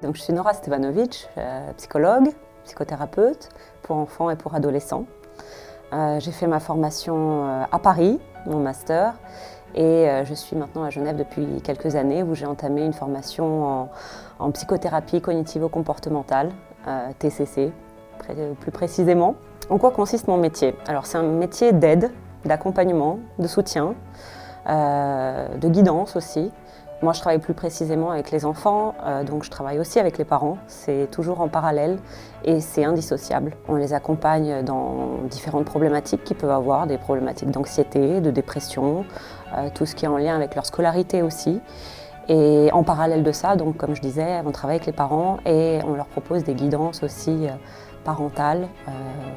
Donc, je suis Nora Stevanovic, psychologue, psychothérapeute pour enfants et pour adolescents. J'ai fait ma formation à Paris, mon master, et je suis maintenant à Genève depuis quelques années où j'ai entamé une formation en psychothérapie cognitivo-comportementale, TCC plus précisément. En quoi consiste mon métier? Alors c'est un métier d'aide, d'accompagnement, de soutien, de guidance aussi. Moi, je travaille plus précisément avec les enfants, donc je travaille aussi avec les parents. C'est toujours en parallèle et c'est indissociable. On les accompagne dans différentes problématiques qu'ils peuvent avoir, des problématiques d'anxiété, de dépression, tout ce qui est en lien avec leur scolarité aussi. Et en parallèle de ça, donc comme je disais, on travaille avec les parents et on leur propose des guidances aussi parentales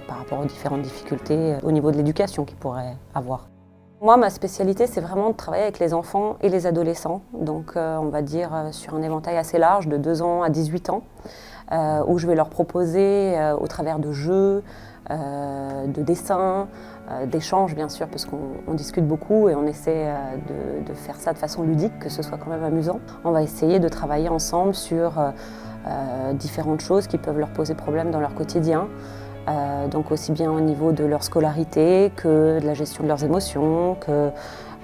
par rapport aux différentes difficultés au niveau de l'éducation qu'ils pourraient avoir. Moi, ma spécialité, c'est vraiment de travailler avec les enfants et les adolescents, donc on va dire sur un éventail assez large, de 2 ans à 18 ans, où je vais leur proposer au travers de jeux, de dessins, d'échanges bien sûr, parce qu'on discute beaucoup et on essaie de faire ça de façon ludique, que ce soit quand même amusant. On va essayer de travailler ensemble sur différentes choses qui peuvent leur poser problème dans leur quotidien. Donc aussi bien au niveau de leur scolarité que de la gestion de leurs émotions, que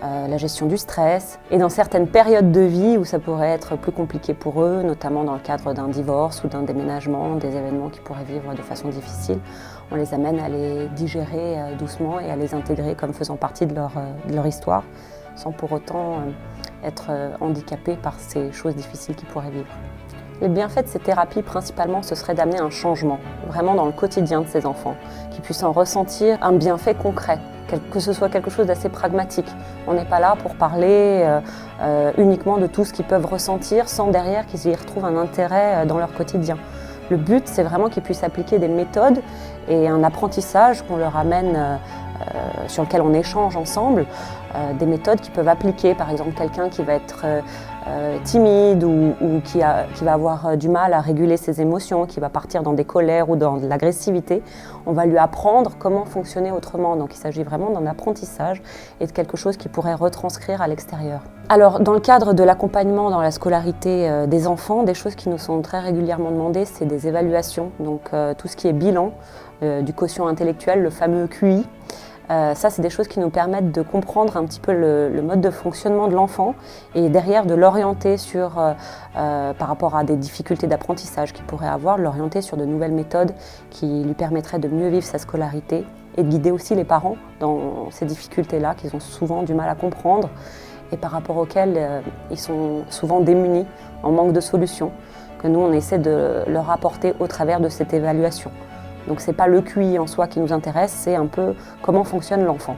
la gestion du stress. Et dans certaines périodes de vie où ça pourrait être plus compliqué pour eux, notamment dans le cadre d'un divorce ou d'un déménagement, des événements qu'ils pourraient vivre de façon difficile, on les amène à les digérer doucement et à les intégrer comme faisant partie de leur histoire, sans pour autant être handicapés par ces choses difficiles qu'ils pourraient vivre. Les bienfaits de ces thérapies, principalement, ce serait d'amener un changement, vraiment dans le quotidien de ces enfants, qu'ils puissent en ressentir un bienfait concret, que ce soit quelque chose d'assez pragmatique. On n'est pas là pour parler uniquement de tout ce qu'ils peuvent ressentir, sans derrière qu'ils y retrouvent un intérêt dans leur quotidien. Le but, c'est vraiment qu'ils puissent appliquer des méthodes et un apprentissage qu'on leur amène, sur lequel on échange ensemble, des méthodes qu'ils peuvent appliquer. Par exemple, quelqu'un qui va être timide ou qui va avoir du mal à réguler ses émotions, qui va partir dans des colères ou dans de l'agressivité, on va lui apprendre comment fonctionner autrement. Donc il s'agit vraiment d'un apprentissage et de quelque chose qu'il pourrait retranscrire à l'extérieur. Alors dans le cadre de l'accompagnement dans la scolarité des enfants, des choses qui nous sont très régulièrement demandées, c'est des évaluations, donc tout ce qui est bilan du quotient intellectuel, le fameux QI. Ça, c'est des choses qui nous permettent de comprendre un petit peu le mode de fonctionnement de l'enfant et derrière de l'orienter par rapport à des difficultés d'apprentissage qu'il pourrait avoir, de l'orienter sur de nouvelles méthodes qui lui permettraient de mieux vivre sa scolarité et de guider aussi les parents dans ces difficultés-là qu'ils ont souvent du mal à comprendre et par rapport auxquelles ils sont souvent démunis, en manque de solutions, que nous, on essaie de leur apporter au travers de cette évaluation. Donc ce n'est pas le QI en soi qui nous intéresse, c'est un peu comment fonctionne l'enfant.